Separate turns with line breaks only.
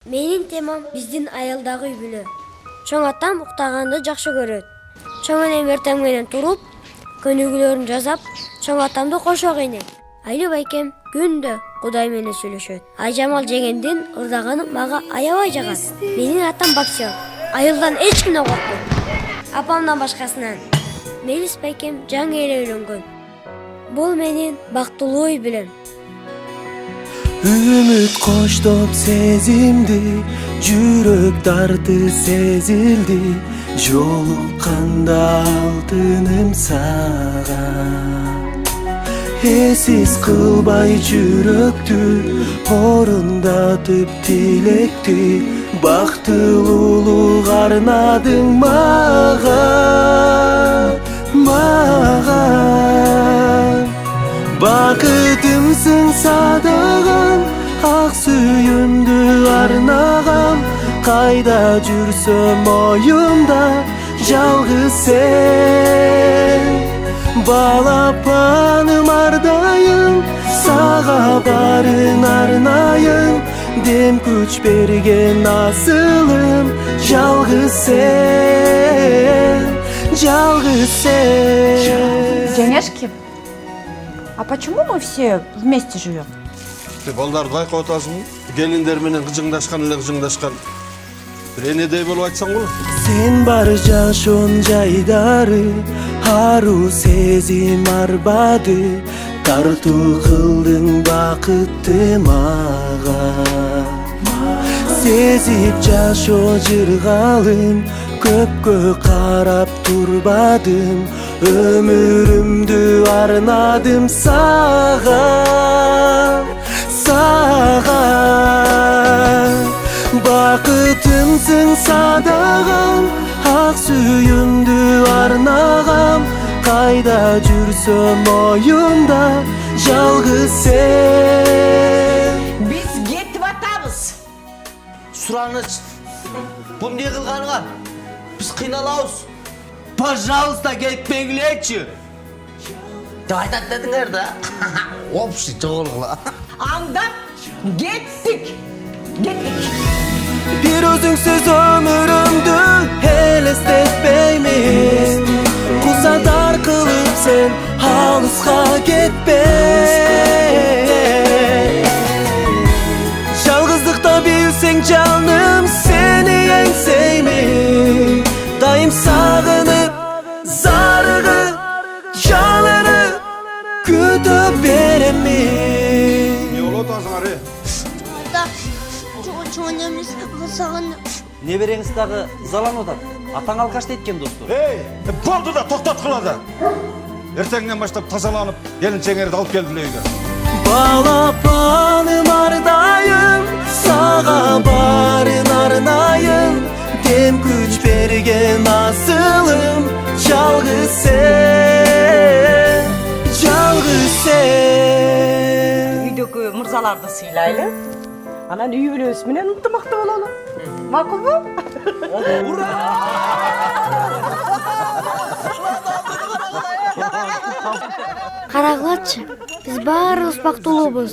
Менин темам биздин айылдагы үй бүлө. Чоң атам уктаганды жакшы көрөт. Чоң энем эртең менен туруп, көнүгүүлөрүн жасап, чоң атамды кошо кыйнайт. Айлы байкем күндө Кудай менен сүйлөшөт. Айжамал жегендин ырдаганы мага аябай жагат. Менин атам боксер. Айылдан эч кимден коркпойт. Апамдан башкасынан. Мелис байкем жаңы эле үйлөнгөн. Бул менин бактылуу үй бүлөм.
Ümit koştup sezimdi, жүрөк dartı sezildi. Жолукканда алтыным сага. Esiz kılbay жүрөктү, орундатып тилекти. Бактылуулук арнадың мага, мага. Бакытымсың садагам, ак сүйүмдү арнагам. Кайда жүрсөм оюмда жалгыз сен. Балапаным ардайым, сага барын арнайым. Дем күч берген асылым, жалгыз сен, жалгыз сен.
Женяшки, а почему мы все вместе живем?
Ты балдарды байкап атасың, келиндер менен кыжыңдашкан эле кыжыңдашкан. Бир энедей болуп айтсаң болот.
Sen бар жашоон жайдары, ару сезим арбады. Тартуу кылдың бакытты мага. Сезип жашоо жыргалым, көпкө карап турбадым. Өмүрүмдү арнадым сага, сага. Бакытымсың садагам, ак сүйүмдү арнагам. Кайда жүрсөм оюмда жалгыз сен.
Biz ketip atabız.
Сураныч, bu ne kılganıga? Biz kıynalabız. Пожалуйста, кетпеңилерчи. Деп айтат дедиңер да. Общий жоголгула.
Andap gittik. Gittik.
Bir özüngsüz ömürümdü elestetmeymin. Kusadar kılıp sen halıska gitme. Жалгыздыкта bilsen canım seni yengseymin. Dayım sağınıp zarıgı жалını kütüp veremin.
Не болуп атасың аре?
Чоң энемиз сагын
Небереңиз дагы заланып атат. Атаң алкашты эткен достор.
Эй, болду да токтоткула да. Эртеңден баштап тазаланып, келинчеңерди алып келдиле үйгө.
Балапаным ардайым, сага барын арнайым. Дем күч берген асылым, жалгыз сен, жалгыз сен.
Үйдөгү мырзаларды сыйлайлы. Анан үй бүлөбүз менен ынтымакта бололу. Макулбу?
карагылачы. Биз баарыбыз бактылуубуз.